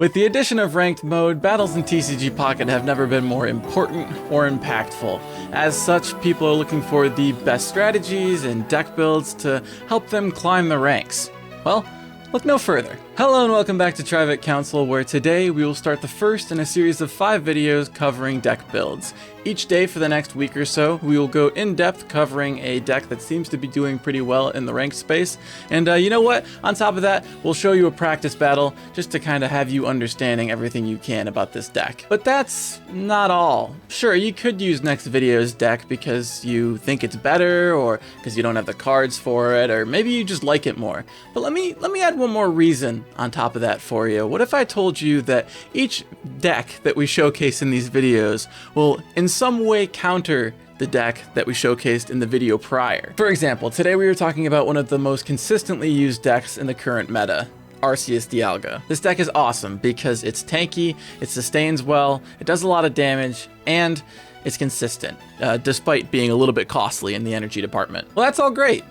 With the addition of ranked mode, battles in TCG Pocket have never been more important or impactful. As such, people are looking for the best strategies and deck builds to help them climb the ranks. Well, look no further. Hello and welcome back to TriBit Council, where today we will start the first in a series of 5 videos covering deck builds. Each day for the next week or so, we will go in depth covering a deck that seems to be doing pretty well in the ranked space. And you know what? On top of that, we'll show you a practice battle just to kind of have you understanding everything you can about this deck. But that's not all. Sure, you could use next video's deck because you think it's better, or because you don't have the cards for it, or maybe you just like it more. But let me add one more reason on top of that for you. What if I told you that each deck that we showcase in these videos will in some way counter the deck that we showcased in the video prior? For example, today we were talking about one of the most consistently used decks in the current meta, Arceus Dialga. This deck is awesome because it's tanky, it sustains well, it does a lot of damage, and it's consistent, despite being a little bit costly in the energy department. Well, that's all great.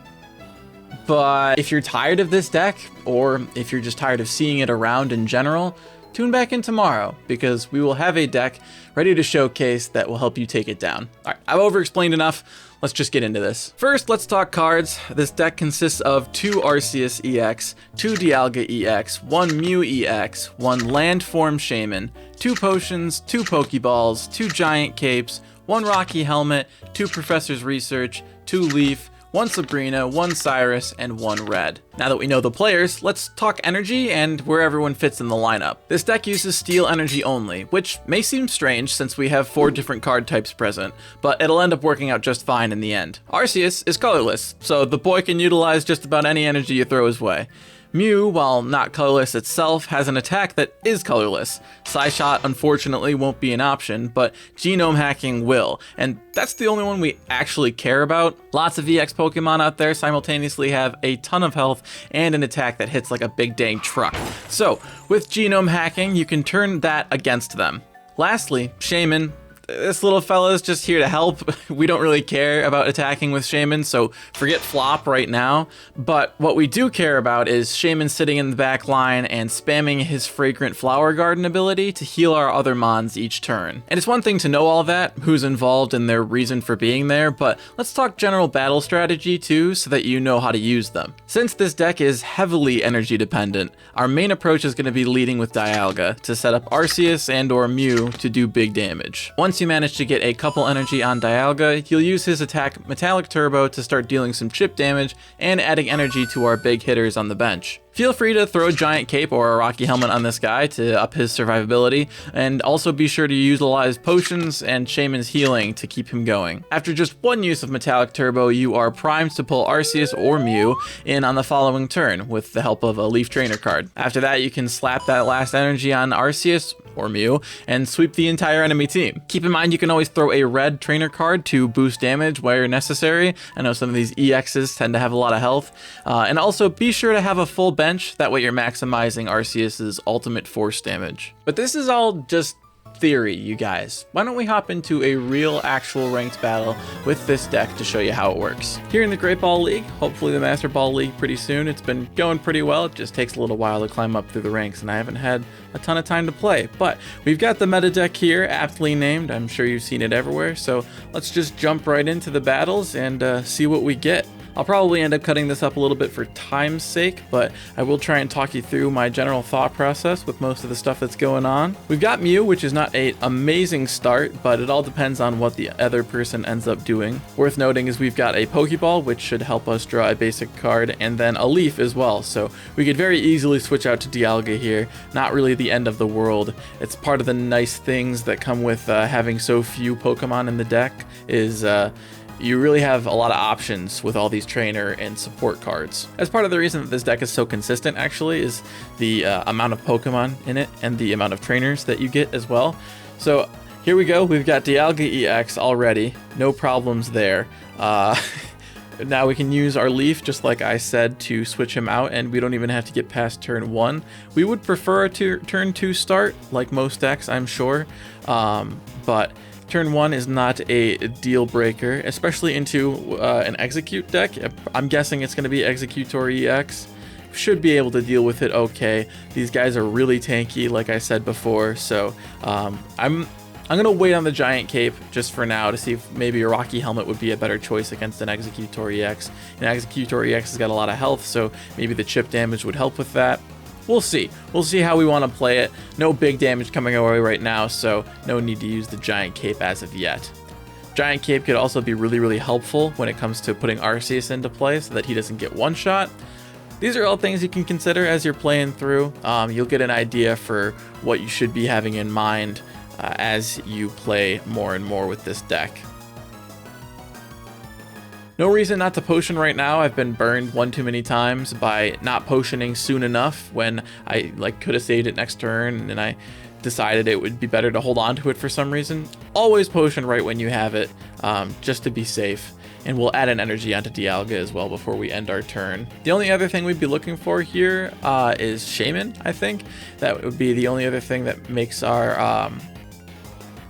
But if you're tired of this deck, or if you're just tired of seeing it around in general, tune back in tomorrow, because we will have a deck ready to showcase that will help you take it down. All right, I've over-explained enough. Let's just get into this. First, let's talk cards. This deck consists of 2 Arceus EX, 2 Dialga EX, 1 Mew EX, 1 Landform Shaman, 2 Potions, 2 Pokeballs, 2 Giant Capes, 1 Rocky Helmet, 2 Professor's Research, 2 Leaf, 1 Sabrina, 1 Cyrus, and 1 Red. Now that we know the players, let's talk energy and where everyone fits in the lineup. This deck uses Steel energy only, which may seem strange since we have 4 different card types present, but it'll end up working out just fine in the end. Arceus is colorless, so the boy can utilize just about any energy you throw his way. Mew, while not colorless itself, has an attack that is colorless. Psyshot unfortunately won't be an option, but Genome Hacking will, and that's the only one we actually care about. Lots of EX Pokemon out there simultaneously have a ton of health and an attack that hits like a big dang truck. So, with Genome Hacking, you can turn that against them. Lastly, Shaman. This little fella is just here to help. We don't really care about attacking with Shaman, so forget flop right now. But what we do care about is Shaman sitting in the back line and spamming his Fragrant Flower Garden ability to heal our other mons each turn. And it's one thing to know all that, who's involved and their reason for being there, but let's talk general battle strategy too, so that you know how to use them. Since this deck is heavily energy dependent, our main approach is going to be leading with Dialga to set up Arceus and or Mew to do big damage. Once you manage to get a couple energy on Dialga, you'll use his attack Metallic Turbo to start dealing some chip damage and adding energy to our big hitters on the bench. Feel free to throw a Giant Cape or a Rocky Helmet on this guy to up his survivability, and also be sure to utilize Potions and Shaman's Healing to keep him going. After just one use of Metallic Turbo, you are primed to pull Arceus or Mew in on the following turn with the help of a Leaf Trainer card. After that, you can slap that last energy on Arceus or Mew and sweep the entire enemy team. Keep in mind you can always throw a red trainer card to boost damage where necessary. I know some of these EXs tend to have a lot of health. And also be sure to have a full bench, that way you're maximizing Arceus's ultimate force damage. But this is all just theory, you guys. Why don't we hop into a real actual ranked battle with this deck to show you how it works. Here in the Great Ball League, hopefully the Master Ball League pretty soon. It's been going pretty well. It just takes a little while to climb up through the ranks, and I haven't had a ton of time to play. But we've got the meta deck here, aptly named. I'm sure you've seen it everywhere. So let's just jump right into the battles and see what we get. I'll probably end up cutting this up a little bit for time's sake, but I will try and talk you through my general thought process with most of the stuff that's going on. We've got Mew, which is not an amazing start, but it all depends on what the other person ends up doing. Worth noting is we've got a Pokeball, which should help us draw a basic card, and then a Leaf as well, so we could very easily switch out to Dialga here. Not really the end of the world. It's part of the nice things that come with having so few Pokemon in the deck is you really have a lot of options with all these trainer and support cards. As part of the reason that this deck is so consistent, actually, is the amount of Pokemon in it and the amount of trainers that you get as well. So here we go. We've got Dialga EX already. No problems there. Now we can use our Leaf, just like I said, to switch him out, and we don't even have to get past turn 1. We would prefer a turn 2 start, like most decks, I'm sure, but turn 1 is not a deal breaker, especially into an Execute deck. I'm guessing it's going to be Executor EX, should be able to deal with it okay. These guys are really tanky, like I said before, so I'm gonna wait on the Giant Cape just for now to see if maybe a Rocky Helmet would be a better choice against an Executor EX. An Executor EX has got a lot of health, so maybe the chip damage would help with that. We'll see. We'll see how we want to play it. No big damage coming our way right now, so no need to use the Giant Cape as of yet. Giant Cape could also be really, really helpful when it comes to putting Arceus into play so that he doesn't get one shot. These are all things you can consider as you're playing through. You'll get an idea for what you should be having in mind as you play more and more with this deck. No reason not to potion right now. I've been burned one too many times by not potioning soon enough when I could have saved it next turn and I decided it would be better to hold on to it for some reason. Always potion right when you have it, just to be safe. And we'll add an energy onto Dialga as well before we end our turn. The only other thing we'd be looking for here is Shaman, I think. That would be the only other thing that makes our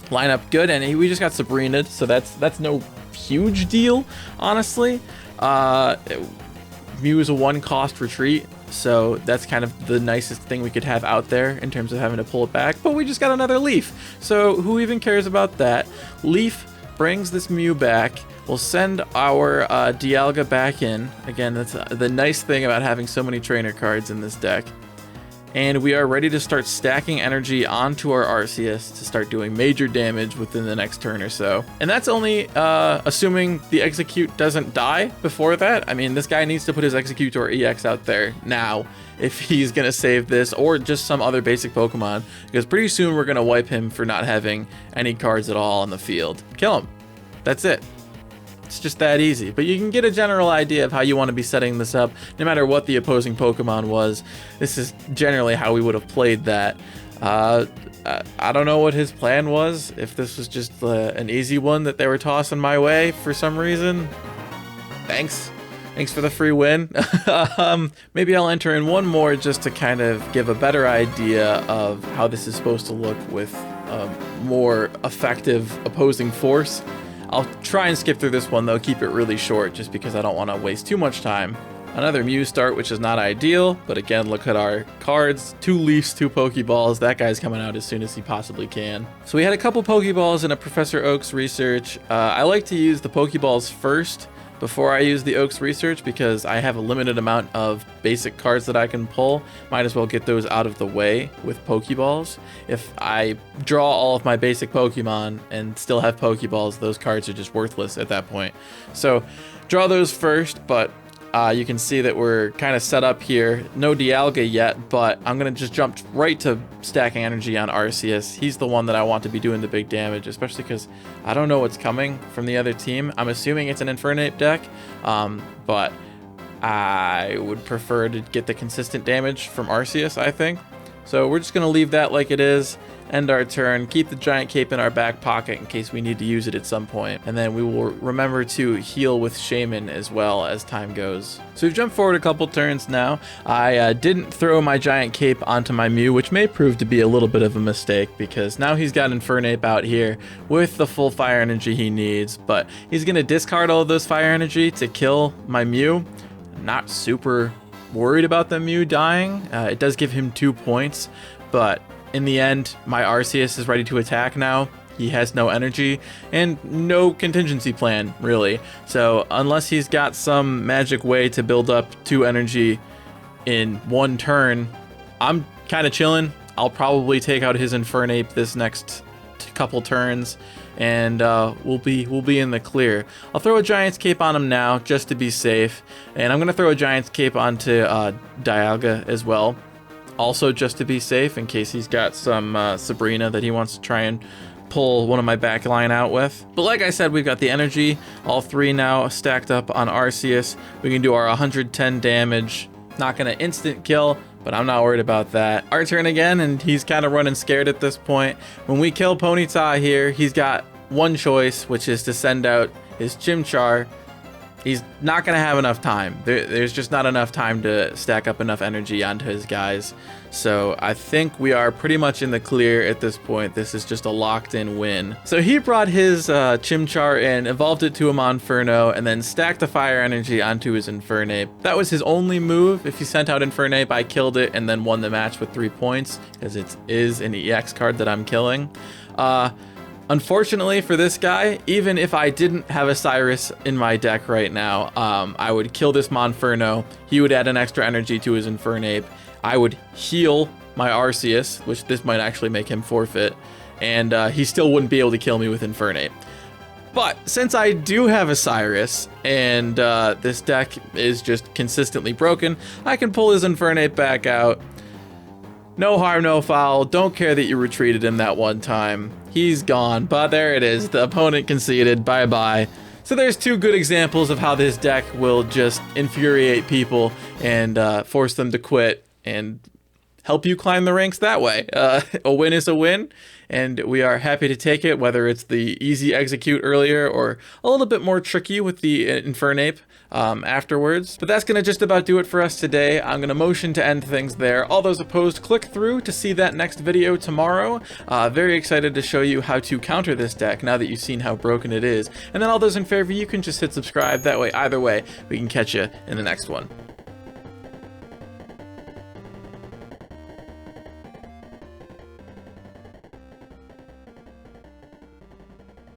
lineup good. And we just got Sabrina, so that's no huge deal, honestly. Mew is a 1-cost retreat, so that's kind of the nicest thing we could have out there in terms of having to pull it back. But we just got another Leaf, so who even cares about that? Leaf brings this Mew back. We'll send our Dialga back in. Again, that's the nice thing about having so many trainer cards in this deck. And we are ready to start stacking energy onto our Arceus to start doing major damage within the next turn or so. And that's only assuming the Execute doesn't die before that. I mean, this guy needs to put his Executor EX out there now if he's going to save this or just some other basic Pokemon, because pretty soon we're going to wipe him for not having any cards at all on the field. Kill him. That's it. It's just that easy, but you can get a general idea of how you want to be setting this up, no matter what the opposing Pokemon was. This is generally how we would have played that. I don't know what his plan was, if this was just an easy one that they were tossing my way for some reason. Thanks for the free win. Maybe I'll enter in one more just to kind of give a better idea of how this is supposed to look with more effective opposing force. I'll try and skip through this one though, keep it really short just because I don't want to waste too much time. Another Mew start, which is not ideal, but again, look at our cards. 2 Leafs, 2 Pokeballs. That guy's coming out as soon as he possibly can. So we had a couple Pokeballs in a Professor Oak's research. I like to use the Pokeballs first before I use the Oak's research because I have a limited amount of basic cards that I can pull. Might as well get those out of the way with Pokeballs. If I draw all of my basic Pokemon and still have Pokeballs, those cards are just worthless at that point. So draw those first, but you can see that we're kind of set up here. No Dialga yet, but I'm going to just jump right to stacking energy on Arceus. He's the one that I want to be doing the big damage, especially because I don't know what's coming from the other team. I'm assuming it's an Infernape deck, but I would prefer to get the consistent damage from Arceus, I think. So we're just going to leave that like it is. End our turn, keep the Giant Cape in our back pocket in case we need to use it at some point, and then we will remember to heal with Shaman as well as time goes. So we've jumped forward a couple turns now. I didn't throw my Giant Cape onto my Mew, which may prove to be a little bit of a mistake because now he's got Infernape out here with the full fire energy he needs, but he's going to discard all of those fire energy to kill my Mew. I'm not super worried about the Mew dying. It does give him 2 points, but in the end, my Arceus is ready to attack now. He has no energy and no contingency plan, really. So unless he's got some magic way to build up 2 energy in 1 turn, I'm kind of chilling. I'll probably take out his Infernape this next couple turns, and we'll be in the clear. I'll throw a Giant's Cape on him now, just to be safe. And I'm going to throw a Giant's Cape onto Dialga as well. Also, just to be safe, in case he's got some Sabrina that he wants to try and pull one of my back line out with. But like I said, we've got the energy, all 3 now stacked up on Arceus. We can do our 110 damage. Not going to instant kill, but I'm not worried about that. Our turn again, and he's kind of running scared at this point. When we kill Ponyta here, he's got one choice, which is to send out his Chimchar He's not going to have enough time. There's just not enough time to stack up enough energy onto his guys. So I think we are pretty much in the clear at this point. This is just a locked-in win. So he brought his Chimchar in, evolved it to a Monferno, and then stacked the fire energy onto his Infernape. That was his only move. If he sent out Infernape, I killed it and then won the match with 3 points, because it is an EX card that I'm killing. Unfortunately for this guy, even if I didn't have a Cyrus in my deck right now, I would kill this Monferno. He would add an extra energy to his Infernape. I would heal my Arceus, which this might actually make him forfeit, and he still wouldn't be able to kill me with Infernape. But since I do have a Cyrus, and this deck is just consistently broken, I can pull his Infernape back out. No harm, no foul. Don't care that you retreated him that one time. He's gone, but there it is. The opponent conceded. Bye-bye. So there's 2 good examples of how this deck will just infuriate people and force them to quit and help you climb the ranks that way. A win is a win, and we are happy to take it, whether it's the easy execute earlier or a little bit more tricky with the Infernape afterwards. But that's going to just about do it for us today. I'm going to motion to end things there. All those opposed, click through to see that next video tomorrow. Very excited to show you how to counter this deck now that you've seen how broken it is. And then all those in favor, you can just hit subscribe. That way, either way, we can catch you in the next one.